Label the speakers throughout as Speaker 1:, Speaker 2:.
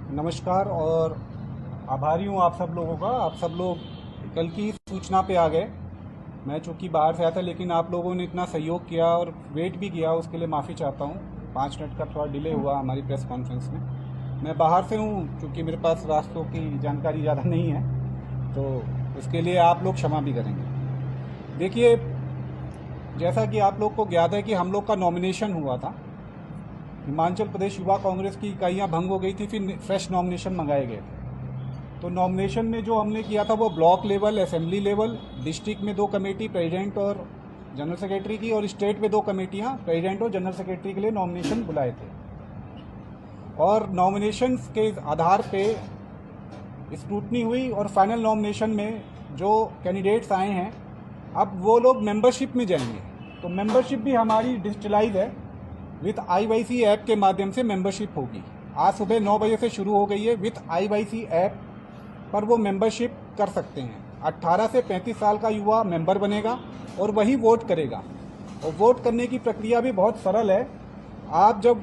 Speaker 1: नमस्कार और आभारी हूँ आप सब लोगों का। आप सब लोग कल की सूचना पे आ गए। मैं चूँकि बाहर से आया था, लेकिन आप लोगों ने इतना सहयोग किया और वेट भी किया, उसके लिए माफ़ी चाहता हूँ। 5 मिनट का थोड़ा डिले हुआ हमारी प्रेस कॉन्फ्रेंस में। मैं बाहर से हूँ, चूँकि मेरे पास रास्तों की जानकारी ज़्यादा नहीं है, तो उसके लिए आप लोग क्षमा भी करेंगे। देखिए, जैसा कि आप लोग को ज्ञात है कि हम लोग का नॉमिनेशन हुआ था। हिमाचल प्रदेश युवा कांग्रेस की इकाइयाँ भंग हो गई थी, फिर फ्रेश नॉमिनेशन मंगाए गए थे। तो नॉमिनेशन में जो हमने किया था वो block level, assembly level, district में 2 कमेटी प्रेसिडेंट और जनरल सेक्रेटरी की, और स्टेट में 2 कमेटियाँ प्रेसिडेंट और जनरल सेक्रेटरी के लिए नॉमिनेशन बुलाए थे। और नॉमिनेशन के आधार पे स्क्रूटनी हुई और फाइनल नॉमिनेशन में जो कैंडिडेट्स आए हैं, अब वो लोग मेंबरशिप में जाएंगे। तो मेंबरशिप भी हमारी डिजिटलाइज है, विथ IYC ऐप के माध्यम से मेंबरशिप होगी। आज सुबह 9 बजे से शुरू हो गई है। विथ IYC ऐप पर वो मेंबरशिप कर सकते हैं। 18 से 35 साल का युवा मेंबर बनेगा और वही वोट करेगा। और वोट करने की प्रक्रिया भी बहुत सरल है। आप जब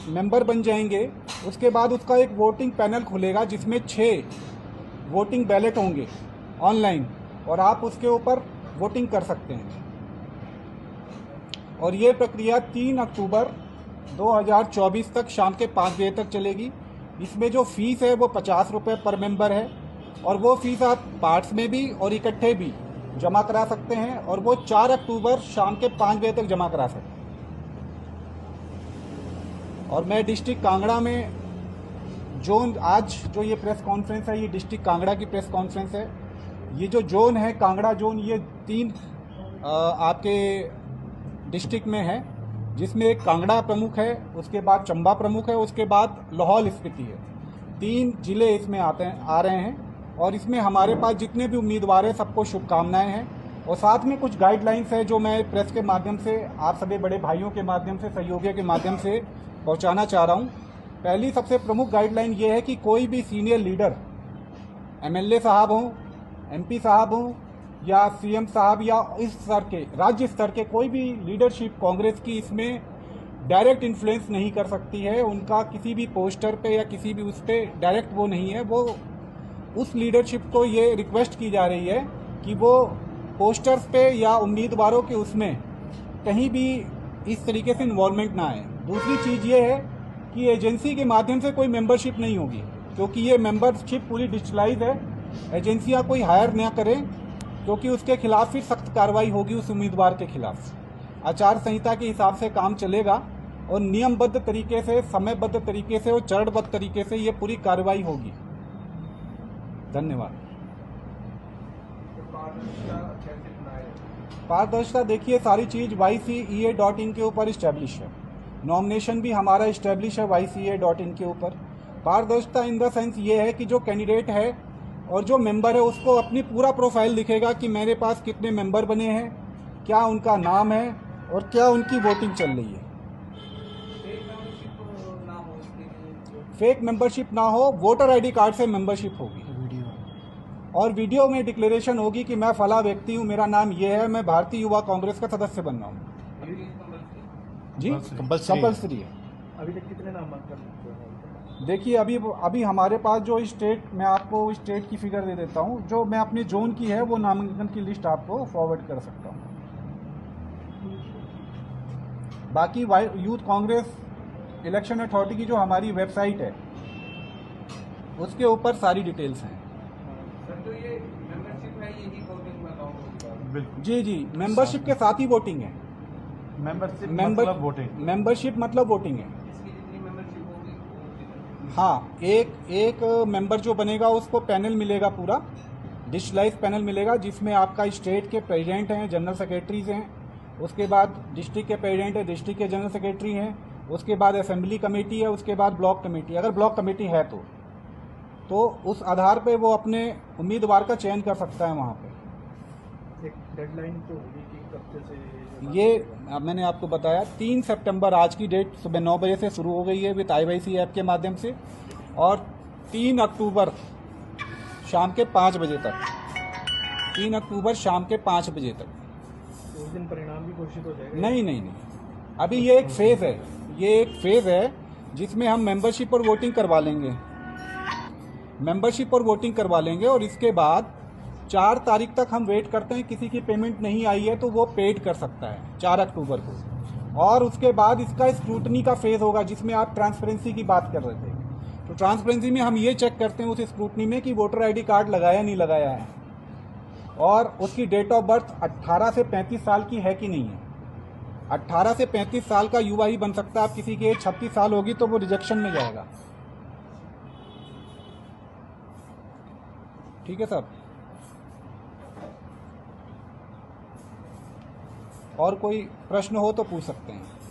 Speaker 1: मेंबर बन जाएंगे, उसके बाद उसका एक वोटिंग पैनल खुलेगा जिसमें 6 वोटिंग बैलेट होंगे ऑनलाइन, और आप उसके ऊपर वोटिंग कर सकते हैं। और ये प्रक्रिया 3 अक्टूबर 2024 तक शाम के 5 बजे तक चलेगी। इसमें जो फीस है वो 50 रुपये पर मेंबर है, और वो फीस आप पार्ट्स में भी और इकट्ठे भी जमा करा सकते हैं, और वो 4 अक्टूबर शाम के 5 बजे तक जमा करा सकते हैं। और मैं डिस्ट्रिक्ट कांगड़ा में जोन, आज जो ये प्रेस कॉन्फ्रेंस है, ये डिस्ट्रिक्ट कांगड़ा की प्रेस कॉन्फ्रेंस है। ये जो जोन है कांगड़ा जोन, ये 3 आपके डिस्ट्रिक्ट में है, जिसमें एक कांगड़ा प्रमुख है, उसके बाद चंबा प्रमुख है, उसके बाद लाहौल स्पीति है। 3 जिले इसमें आ रहे हैं। और इसमें हमारे पास जितने भी उम्मीदवार हैं, सबको शुभकामनाएं हैं। और साथ में कुछ गाइडलाइंस है जो मैं प्रेस के माध्यम से, आप सभी बड़े भाइयों के माध्यम से, सहयोगियों के माध्यम से पहुंचाना चाह रहा हूं। पहली सबसे प्रमुख गाइडलाइन ये है कि कोई भी सीनियर लीडर, MLA साहब हों, MP साहब हों, या CM साहब, या इस स्तर के, राज्य स्तर के कोई भी लीडरशिप कांग्रेस की इसमें डायरेक्ट इन्फ्लुएंस नहीं कर सकती है। उनका किसी भी पोस्टर पे या किसी भी उस पे डायरेक्ट वो नहीं है। वो उस लीडरशिप को ये रिक्वेस्ट की जा रही है कि वो पोस्टर्स पे या उम्मीदवारों के उसमें कहीं भी इस तरीके से इन्वॉल्वमेंट ना आए। दूसरी चीज़ ये है कि एजेंसी के माध्यम से कोई मेंबरशिप नहीं होगी, क्योंकि ये मेंबरशिप पूरी डिजिटलाइज है। एजेंसियाँ कोई हायर ना करें, क्योंकि उसके खिलाफ फिर सख्त कार्रवाई होगी उस उम्मीदवार के खिलाफ। आचार संहिता के हिसाब से काम चलेगा और नियमबद्ध तरीके से, समयबद्ध तरीके से और चरणबद्ध तरीके से ये पूरी कार्रवाई होगी। धन्यवाद। पारदर्शिता देखिए, सारी चीज़ YCEA.in के ऊपर इस्टेब्लिश है। नॉमिनेशन भी हमारा इस्टेब्लिश है YCEA.in के ऊपर। पारदर्शिता इन द सेंस ये है कि जो कैंडिडेट है और जो मेंबर है, उसको अपनी पूरा प्रोफाइल दिखेगा कि मेरे पास कितने मेंबर बने हैं, क्या उनका नाम है और क्या उनकी वोटिंग चल रही है। फेक मेंबरशिप ना हो, वोटर ID कार्ड से मेंबरशिप होगी। और वीडियो में डिक्लेरेशन होगी कि मैं फला व्यक्ति हूँ, मेरा नाम ये है, मैं भारतीय युवा कांग्रेस का सदस्य बन रहा हूँ। जी, कंपल्सरी है।
Speaker 2: अभी तक कितने नामांकन?
Speaker 1: देखिए, अभी हमारे पास जो स्टेट, मैं आपको स्टेट की फिगर दे देता हूँ, जो मैं अपने जोन की है वो नामांकन की लिस्ट आपको फॉरवर्ड कर सकता हूँ। बाकी यूथ कांग्रेस इलेक्शन अथॉरिटी की जो हमारी वेबसाइट है, उसके ऊपर सारी डिटेल्स हैं।
Speaker 2: सर, तो ये मेंबरशिप है, यही वोटिंग में काउंट होगा?
Speaker 1: बिल्कुल जी, मेंबरशिप के साथ ही वोटिंग है।
Speaker 2: मेंबरशिप मतलब वोटिंग?
Speaker 1: मेंबरशिप मतलब वोटिंग है।
Speaker 2: इसकी जितनी मेंबरशिप होगी,
Speaker 1: हाँ, एक मेंबर जो बनेगा उसको पैनल मिलेगा, पूरा डिजिटलाइज पैनल मिलेगा, जिसमें आपका स्टेट के प्रेसिडेंट हैं, जनरल सेक्रेटरीज हैं, उसके बाद डिस्ट्रिक्ट के प्रेसिडेंट है, डिस्ट्रिक्ट के जनरल सेक्रेटरी हैं, उसके बाद असेंबली कमेटी है, उसके बाद ब्लॉक कमेटी, अगर ब्लॉक कमेटी है तो उस आधार पे वो अपने उम्मीदवार का चयन कर सकता है वहाँ पे।
Speaker 2: एक डेडलाइन तो होगी कि कब से
Speaker 1: ये मैंने आपको बताया 3 सितंबर, आज की डेट सुबह 9 बजे से शुरू हो गई है विद IYC ऐप के माध्यम से, और 3 अक्टूबर शाम के 5 बजे तक, 3 अक्टूबर शाम के 5 बजे तक।
Speaker 2: उस दिन परिणाम भी घोषित हो जाएगा?
Speaker 1: नहीं, अभी ये एक फेज़ है, जिसमें हम मेंबरशिप और वोटिंग करवा लेंगे। मेंबरशिप और वोटिंग करवा लेंगे और इसके बाद 4 तारीख तक हम वेट करते हैं। किसी की पेमेंट नहीं आई है तो वो पेड कर सकता है 4 अक्टूबर को। और उसके बाद इसका स्क्रूटनी का फेज होगा, जिसमें आप ट्रांसपेरेंसी की बात कर रहे थे। तो ट्रांसपेरेंसी में हम ये चेक करते हैं उस स्क्रूटनी में कि वोटर आईडी कार्ड लगाया नहीं लगाया है, और उसकी डेट ऑफ बर्थ 18 से 35 साल की है कि नहीं है। 18 से 35 साल का युवा ही बन सकता है। आप किसी की एज 36 साल होगी तो वो रिजेक्शन में जाएगा। ठीक है सर। और कोई प्रश्न हो तो पूछ सकते हैं।